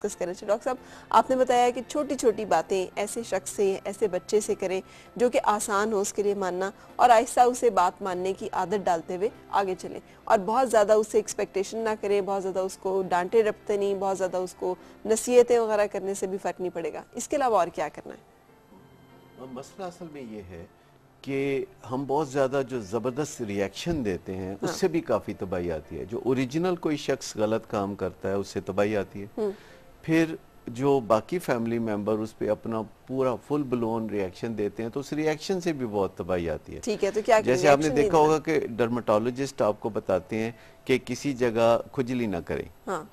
Discuss करें। Doctor साहब, आपने बताया कि छोटी छोटी बातें ऐसे शख्स से, ऐसे बच्चे से करें जो कि आसान हो उसके लिए मानना, और आहिस्ता उसे बात मानने की आदत डालते हुए आगे चलें, और बहुत ज़्यादा उससे एक्सपेक्टेशन ना करें, बहुत ज़्यादा उसको डांटे डपटे नहीं, बहुत ज़्यादा उसको नसीहतें वगैरह करने से भी फ़र्क नहीं पड़ेगा। इसके अलावा और क्या करना है? मसला असल में ये है कि हम बहुत ज़्यादा जो ज़बरदस्त रिएक्शन देते हैं हाँ। उससे भी काफ़ी तबाही आती है। जो ओरिजिनल कोई शख्स गलत काम करता है उससे तबाही आती है। फिर जो बाकी फैमिली मेंबर उस पर अपना पूरा फुल ब्लोन रिएक्शन देते हैं तो उस रिएक्शन से भी बहुत तबाही आती है। ठीक है, तो क्या जैसे आपने देखा होगा कि डर्मेटोलॉजिस्ट आपको बताते हैं कि किसी जगह खुजली ना करें। हाँ।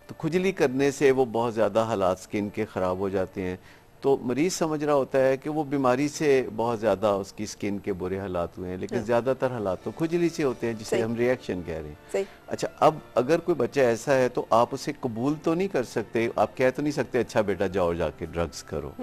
तो खुजली करने से वो बहुत ज़्यादा हालात स्किन के ख़राब हो जाते हैं। तो मरीज़ समझ रहा होता है कि वो बीमारी से बहुत ज़्यादा उसकी स्किन के बुरे हालात हुए हैं, लेकिन हाँ। ज़्यादातर हालात तो खुजली से होते हैं जिसे हम रिएक्शन कह रहे हैं। सही। अच्छा, अब अगर कोई बच्चा ऐसा है तो आप उसे कबूल तो नहीं कर सकते, आप कह तो नहीं सकते अच्छा बेटा जाओ जाके ड्रग्स करो।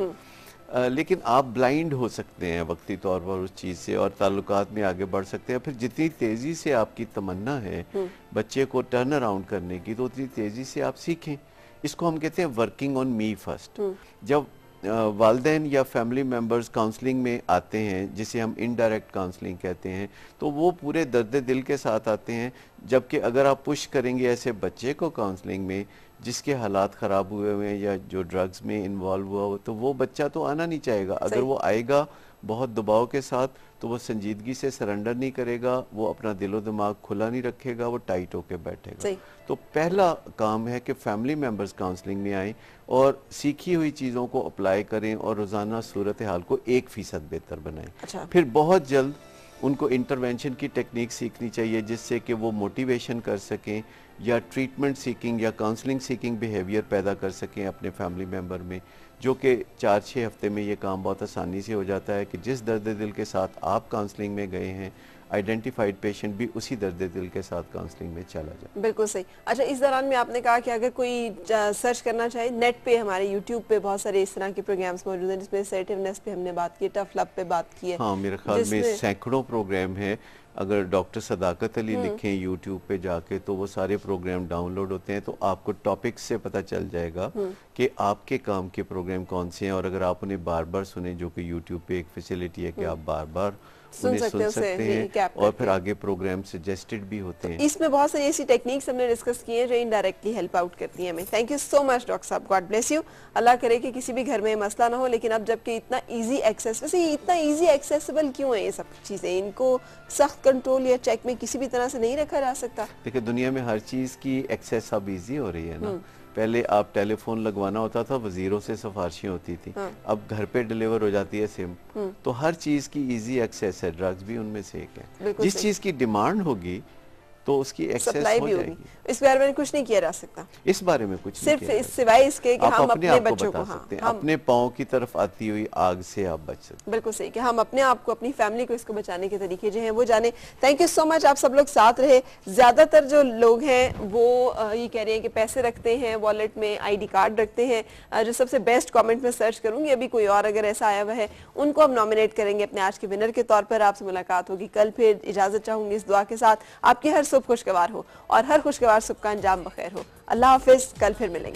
लेकिन आप ब्लाइंड हो सकते हैं वक्ती तौर पर उस चीज़ से और ताल्लुकात में आगे बढ़ सकते हैं। फिर जितनी तेज़ी से आपकी तमन्ना है बच्चे को टर्न अराउंड करने की, तो उतनी तेज़ी से आप सीखें। इसको हम कहते हैं वर्किंग ऑन मी फर्स्ट। जब वालिदैन या फैमिली मेम्बर्स काउंसलिंग में आते हैं, जिसे हम इनडायरेक्ट काउंसलिंग कहते हैं, तो वो पूरे दर्द दिल के साथ आते हैं। जबकि अगर आप पुश करेंगे ऐसे बच्चे को काउंसलिंग में जिसके हालात ख़राब हुए हुए हैं या जो ड्रग्स में इन्वॉल्व हुआ हो, तो वो बच्चा तो आना नहीं चाहेगा। अगर वो आएगा बहुत दबाव के साथ तो वो संजीदगी से सरेंडर नहीं करेगा, वो अपना दिलो दिमाग खुला नहीं रखेगा, वो टाइट होकर बैठेगा। तो पहला काम है कि फैमिली मेंबर्स काउंसलिंग में आएँ और सीखी हुई चीज़ों को अप्लाई करें और रोज़ाना सूरत हाल को 1% बेहतर बनाएं। अच्छा। फिर बहुत जल्द उनको इंटरवेंशन की टेक्निक सीखनी चाहिए जिससे कि वो मोटिवेशन कर सकें या ट्रीटमेंट सीकिंग या काउंसलिंग सीकिंग बिहेवियर पैदा कर सकें अपने फैमिली मेंबर में, जो कि 4-6 हफ्ते में ये काम बहुत आसानी से हो जाता है कि जिस दर्द दिल के साथ आप काउंसलिंग में गए हैं, आइडेंटिफाइड पेशेंट भी उसी दर्द दिल के साथ काउंसलिंग में चला जाए। बिल्कुल सही। अच्छा, इस दौरान में आपने कहा कि अगर कोई सर्च करना चाहे नेट पे, हमारे यूट्यूब पे बहुत सारे इस तरह के प्रोग्राम्स मौजूद हैं जिसमें असर्टिवनेस पे हमने बात की, टफ लव पे बात की है। हाँ, मेरे ख्याल में सैकड़ों प्रोग्राम है। अगर डॉक्टर सदाकत अली लिखें यूट्यूब पे जाके तो वो सारे प्रोग्राम डाउनलोड होते हैं, तो आपको टॉपिक्स से पता चल जाएगा कि आपके काम के प्रोग्राम कौन से हैं। और अगर आप उन्हें बार बार सुने, जो कि यूट्यूब पे एक फैसिलिटी है कि आप बार बार उन्हें सुन सकते हैं और फिर आगे प्रोग्राम सजेस्टेड भी होते हैं। इसमें बहुत सारी ऐसी टेक्निक्स हमने डिस्कस की हैं जो इनडायरेक्टली हेल्प आउट करती हैं हमें। Thank you so much doctor साहब, गॉड ब्लेस यू। अल्लाह करे कि किसी भी घर में मसला ना हो, लेकिन अब जबकि इतना इजी एक्सेस, वैसे ये इतना इजी एक्सेसिबल क्यों है ये सब चीज़ें? इनको सख्त कंट्रोल या चेक में किसी भी तरह से नहीं रखा जा सकता? देखिए, दुनिया में हर चीज़ की एक्सेस अब ईजी हो रही है ना। पहले आप टेलीफोन लगवाना होता था, वजीरों से सिफारिशें होती थी। अब घर पे डिलीवर हो जाती है सिम। तो हर चीज़ की इजी एक्सेस है, ड्रग्स भी उनमें से एक है। जिस चीज़ की डिमांड होगी तो उसकी एक्सेस हो जाएगी। इस बारे में कुछ नहीं किया जा सकता, इस बारे में कुछ सिर्फ नहीं सिवाय इसके कि हम अपने बच्चों को अपने पाँव की तरफ आती हुई आग से आप बच सकते। बिल्कुल सही कि हम अपने आप को, अपनी फैमिली को इसको बचाने के तरीके जो हैं वो जाने। थैंक यू सो मच, आप सब लोग साथ रहे। ज्यादातर जो लोग हैं वो ये कह रहे हैं कि पैसे रखते हैं वॉलेट में, ID कार्ड रखते हैं। जो सबसे बेस्ट कॉमेंट में सर्च करूंगी, अभी कोई और अगर ऐसा आया हुआ है उनको हम नॉमिनेट करेंगे अपने आज के विनर के तौर पर। आपसे मुलाकात होगी कल, फिर इजाजत चाहूंगी इस दुआ के साथ आपकी हर सुबह खुशगवार हो और हर खुशगवार सुबह का अंजाम बखैर हो। अल्लाह हाफिज, कल फिर मिलेंगे।